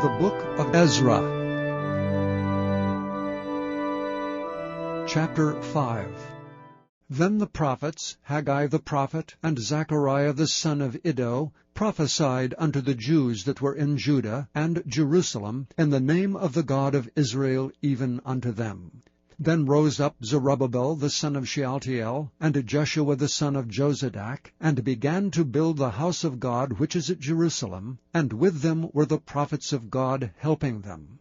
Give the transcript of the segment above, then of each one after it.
The Book of Ezra, Chapter 5. Then the prophets, Haggai the prophet, and Zechariah the son of Iddo, prophesied unto the Jews that were in Judah and Jerusalem in the name of the God of Israel, even unto them. Then rose up Zerubbabel the son of Shealtiel, and Jeshua the son of Jozadak, and began to build the house of God which is at Jerusalem, and with them were the prophets of God helping them.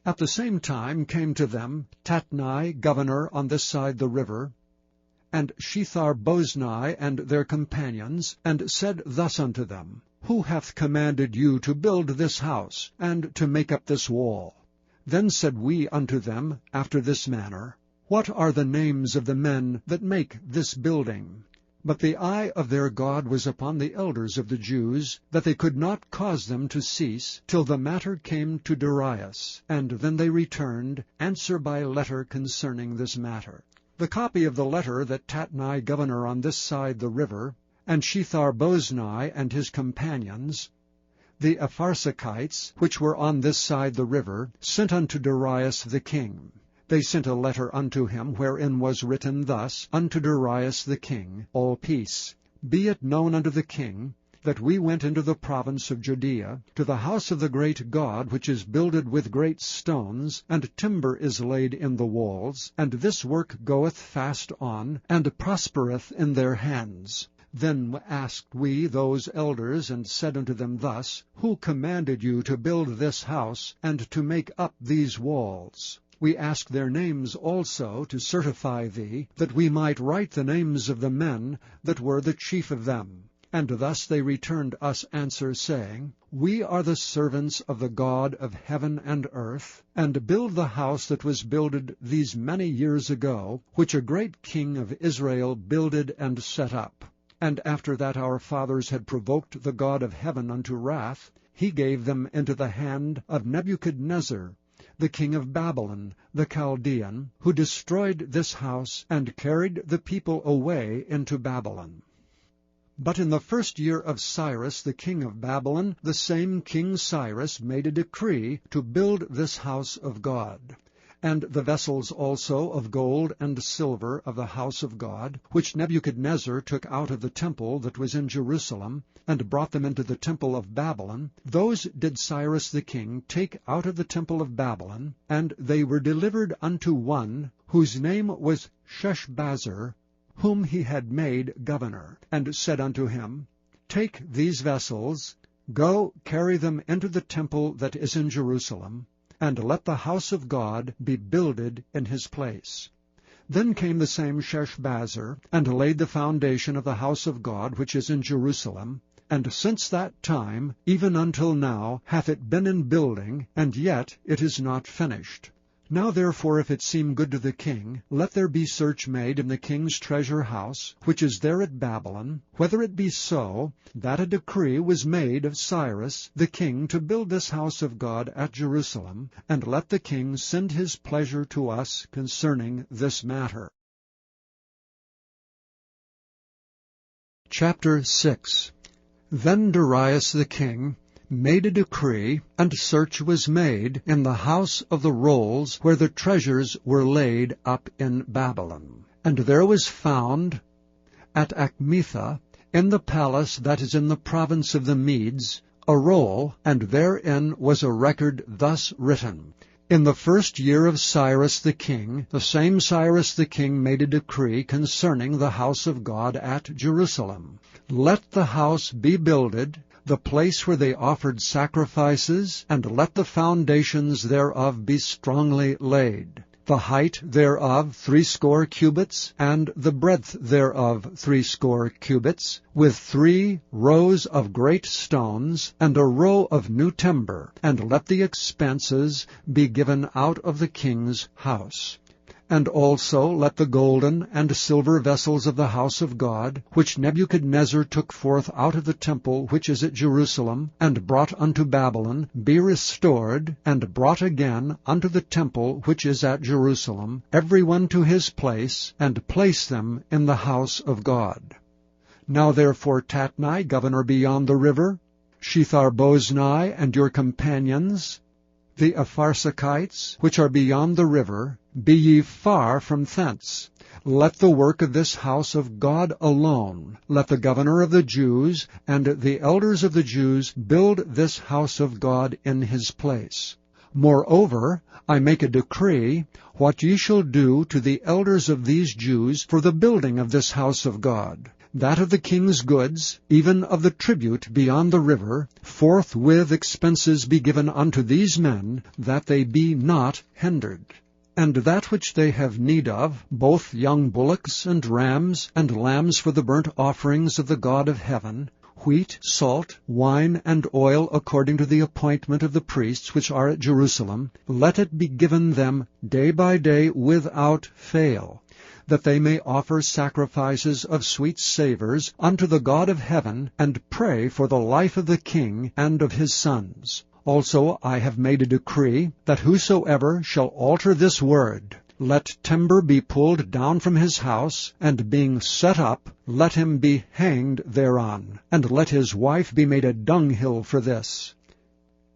At the same time came to them Tatnai, governor on this side the river, and Shethar-bozni and their companions, and said thus unto them, Who hath commanded you to build this house, and to make up this wall? Then said we unto them after this manner, What are the names of the men that make this building? But the eye of their God was upon the elders of the Jews, that they could not cause them to cease, till the matter came to Darius. And then they returned, answer by letter concerning this matter. The copy of the letter that Tatnai, governor on this side the river, and Shethar-bozni and his companions, the Apharsachites, which were on this side the river, sent unto Darius the king. They sent a letter unto him, wherein was written thus, Unto Darius the king, all peace. Be it known unto the king, that we went into the province of Judea, to the house of the great God, which is builded with great stones, and timber is laid in the walls, and this work goeth fast on, and prospereth in their hands. Then asked we those elders, and said unto them thus, Who commanded you to build this house, and to make up these walls? We asked their names also, to certify thee, that we might write the names of the men that were the chief of them. And thus they returned us answer, saying, We are the servants of the God of heaven and earth, and build the house that was builded these many years ago, which a great king of Israel builded and set up. And after that our fathers had provoked the God of heaven unto wrath, he gave them into the hand of Nebuchadnezzar, the king of Babylon, the Chaldean, who destroyed this house, and carried the people away into Babylon. But in the first year of Cyrus the king of Babylon, the same King Cyrus made a decree to build this house of God. And the vessels also of gold and silver of the house of God, which Nebuchadnezzar took out of the temple that was in Jerusalem, and brought them into the temple of Babylon, those did Cyrus the king take out of the temple of Babylon, and they were delivered unto one, whose name was Sheshbazzar, whom he had made governor, and said unto him, Take these vessels, go carry them into the temple that is in Jerusalem, and let the house of God be builded in his place. Then came the same Sheshbazzar, and laid the foundation of the house of God which is in Jerusalem, and since that time, even until now, hath it been in building, and yet it is not finished. Now therefore, if it seem good to the king, let there be search made in the king's treasure house, which is there at Babylon, whether it be so, that a decree was made of Cyrus the king to build this house of God at Jerusalem, and let the king send his pleasure to us concerning this matter. Chapter 6. Then Darius the king made a decree, and search was made in the house of the rolls, where the treasures were laid up in Babylon. And there was found at Achmetha, in the palace that is in the province of the Medes, a roll, and therein was a record thus written, In the first year of Cyrus the king, the same Cyrus the king made a decree concerning the house of God at Jerusalem. Let the house be builded, the place where they offered sacrifices, and let the foundations thereof be strongly laid. The height thereof 60 cubits, and the breadth thereof 60 cubits, with 3 rows of great stones, and a row of new timber, and let the expenses be given out of the king's house. And also let the golden and silver vessels of the house of God, which Nebuchadnezzar took forth out of the temple which is at Jerusalem, and brought unto Babylon, be restored, and brought again unto the temple which is at Jerusalem, every one to his place, and place them in the house of God. Now therefore Tatnai, governor beyond the river, Shethar-boznai and your companions, the Apharsachites, which are beyond the river, be ye far from thence. Let the work of this house of God alone, let the governor of the Jews and the elders of the Jews build this house of God in his place. Moreover, I make a decree, what ye shall do to the elders of these Jews for the building of this house of God, that of the king's goods, even of the tribute beyond the river, forthwith expenses be given unto these men, that they be not hindered. And that which they have need of, both young bullocks and rams, and lambs for the burnt offerings of the God of heaven, wheat, salt, wine, and oil, according to the appointment of the priests which are at Jerusalem, let it be given them day by day without fail, that they may offer sacrifices of sweet savours unto the God of heaven, and pray for the life of the king and of his sons. Also I have made a decree, that whosoever shall alter this word, let timber be pulled down from his house, and being set up, let him be hanged thereon, and let his wife be made a dunghill for this.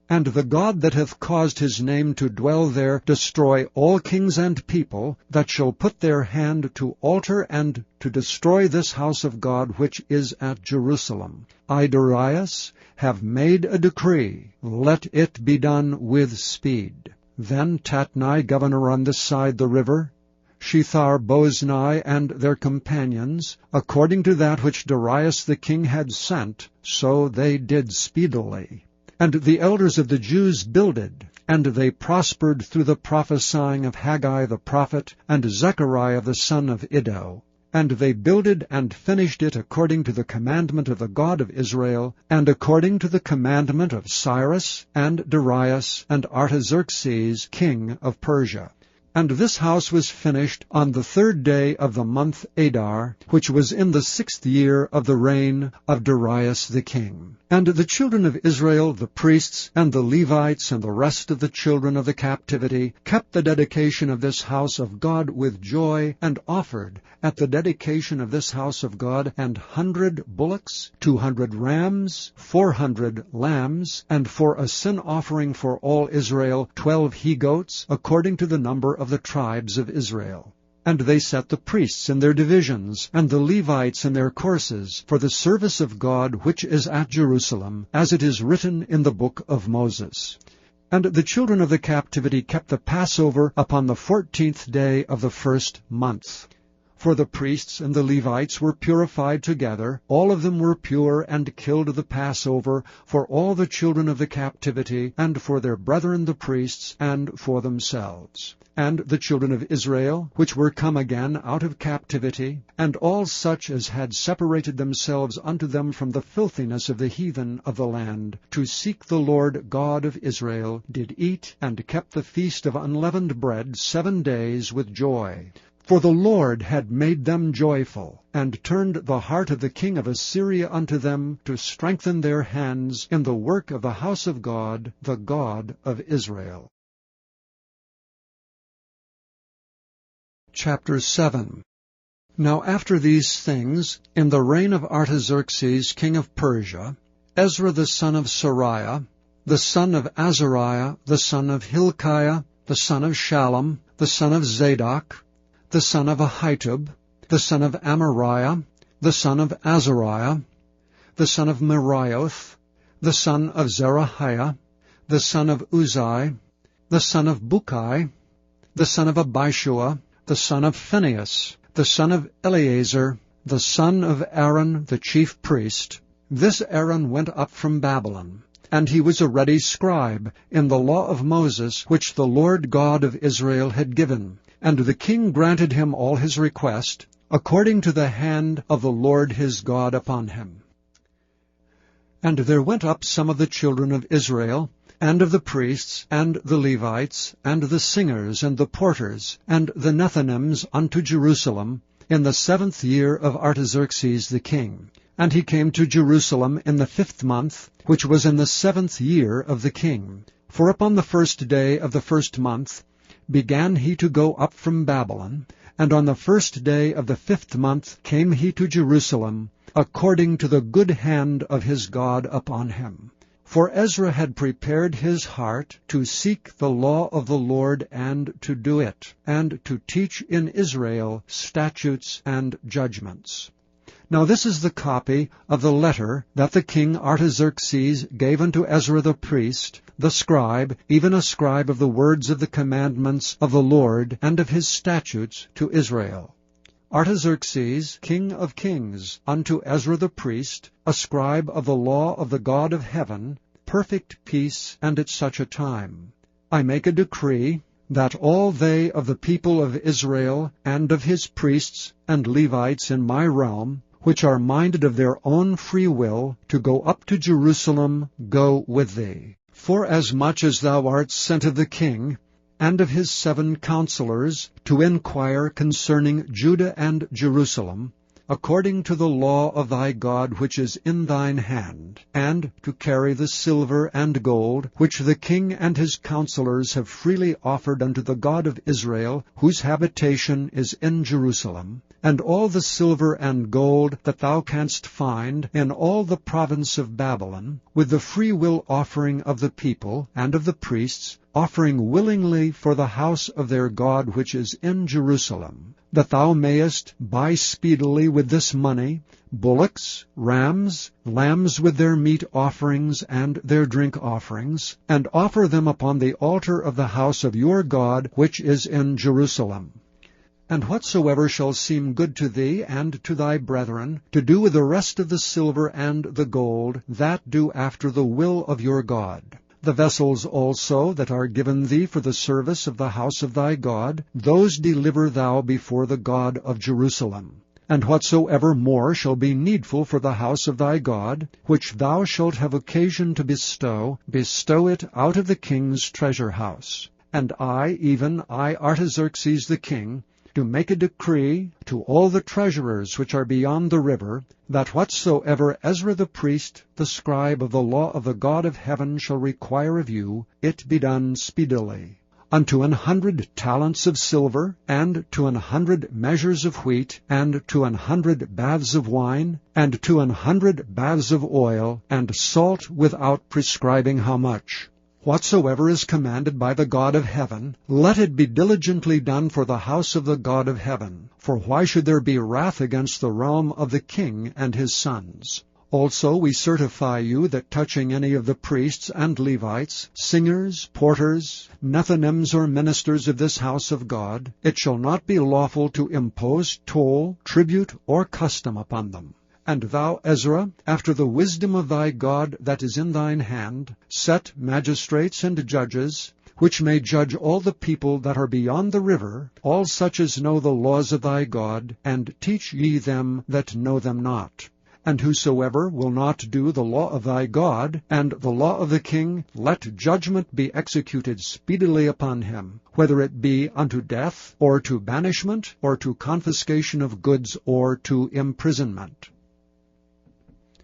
And the God that hath caused his name to dwell there destroy all kings and people that shall put their hand to alter and to destroy this house of God which is at Jerusalem. I, Darius, have made a decree, let it be done with speed. Then Tatnai, governor on this side the river, Shethar-boznai and their companions, according to that which Darius the king had sent, so they did speedily. And the elders of the Jews builded, and they prospered through the prophesying of Haggai the prophet and Zechariah the son of Iddo. And they builded and finished it according to the commandment of the God of Israel, and according to the commandment of Cyrus and Darius and Artaxerxes king of Persia. And this house was finished on the 3rd day of the month Adar, which was in the 6th year of the reign of Darius the king. And the children of Israel, the priests, and the Levites, and the rest of the children of the captivity, kept the dedication of this house of God with joy, and offered at the dedication of this house of God 100 bullocks, 200 rams, 400 lambs, and for a sin offering for all Israel 12 he-goats, according to the number of the tribes of Israel. And they set the priests in their divisions, and the Levites in their courses, for the service of God which is at Jerusalem, as it is written in the book of Moses. And the children of the captivity kept the Passover upon the 14th day of the 1st month. For the priests and the Levites were purified together, all of them were pure, and killed the Passover for all the children of the captivity, and for their brethren the priests, and for themselves. And the children of Israel, which were come again out of captivity, and all such as had separated themselves unto them from the filthiness of the heathen of the land, to seek the Lord God of Israel, did eat and kept the feast of unleavened bread 7 days with joy. For the Lord had made them joyful, and turned the heart of the king of Assyria unto them, to strengthen their hands in the work of the house of God, the God of Israel. Chapter 7. Now after these things, in the reign of Artaxerxes king of Persia, Ezra the son of Sariah, the son of Azariah, the son of Hilkiah, the son of Shallum, the son of Zadok, the son of Ahitub, the son of Amariah, the son of Azariah, the son of Merioth, the son of Zerahiah, the son of Uzai, the son of Bukai, the son of Abishua, the son of Phinehas, the son of Eleazar, the son of Aaron the chief priest. This Aaron went up from Babylon, and he was a ready scribe in the law of Moses, which the Lord God of Israel had given. And the king granted him all his request, according to the hand of the Lord his God upon him. And there went up some of the children of Israel, and of the priests, and the Levites, and the singers, and the porters, and the Nethinims unto Jerusalem, in the 7th year of Artaxerxes the king. And he came to Jerusalem in the 5th month, which was in the 7th year of the king. For upon the 1st day of the 1st month began he to go up from Babylon, and on the 1st day of the 5th month came he to Jerusalem, according to the good hand of his God upon him. For Ezra had prepared his heart to seek the law of the Lord and to do it, and to teach in Israel statutes and judgments. Now this is the copy of the letter that the king Artaxerxes gave unto Ezra the priest, the scribe, even a scribe of the words of the commandments of the Lord and of his statutes to Israel. Artaxerxes, king of kings, unto Ezra the priest, a scribe of the law of the God of heaven, perfect peace, and at such a time. I make a decree, that all they of the people of Israel, and of his priests and Levites in my realm, which are minded of their own free will to go up to Jerusalem, go with thee. Forasmuch as thou art sent of the king, and of his 7 counselors, to inquire concerning Judah and Jerusalem, according to the law of thy God which is in thine hand, and to carry the silver and gold, which the king and his counselors have freely offered unto the God of Israel, whose habitation is in Jerusalem, and all the silver and gold that thou canst find in all the province of Babylon, with the free will offering of the people and of the priests, offering willingly for the house of their God which is in Jerusalem, that thou mayest buy speedily with this money bullocks, rams, lambs with their meat offerings and their drink offerings, and offer them upon the altar of the house of your God which is in Jerusalem. And whatsoever shall seem good to thee and to thy brethren, to do with the rest of the silver and the gold, that do after the will of your God. The vessels also that are given thee for the service of the house of thy God, those deliver thou before the God of Jerusalem. And whatsoever more shall be needful for the house of thy God, which thou shalt have occasion to bestow, bestow it out of the king's treasure house. And I, even I, Artaxerxes the king, to make a decree to all the treasurers which are beyond the river, that whatsoever Ezra the priest, the scribe of the law of the God of heaven, shall require of you, it be done speedily. Unto 100 talents of silver, and to 100 measures of wheat, and to 100 baths of wine, and to 100 baths of oil, and salt without prescribing how much. Whatsoever is commanded by the God of heaven, let it be diligently done for the house of the God of heaven. For why should there be wrath against the realm of the king and his sons? Also we certify you that touching any of the priests and Levites, singers, porters, Nethinims, or ministers of this house of God, it shall not be lawful to impose toll, tribute, or custom upon them. And thou, Ezra, after the wisdom of thy God that is in thine hand, set magistrates and judges, which may judge all the people that are beyond the river, all such as know the laws of thy God, and teach ye them that know them not. And whosoever will not do the law of thy God, and the law of the king, let judgment be executed speedily upon him, whether it be unto death, or to banishment, or to confiscation of goods, or to imprisonment.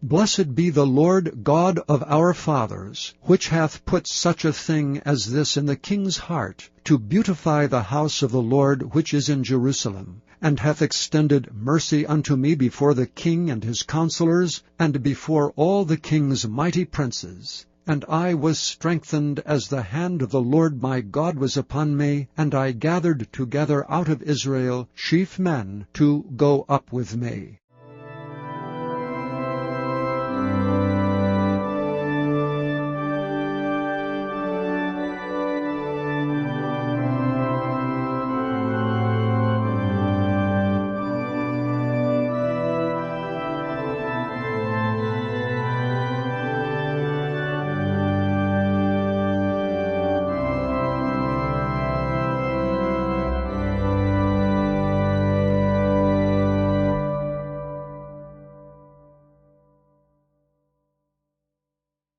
Blessed be the Lord God of our fathers, which hath put such a thing as this in the king's heart, to beautify the house of the Lord which is in Jerusalem, and hath extended mercy unto me before the king and his counselors, and before all the king's mighty princes. And I was strengthened as the hand of the Lord my God was upon me, and I gathered together out of Israel chief men to go up with me.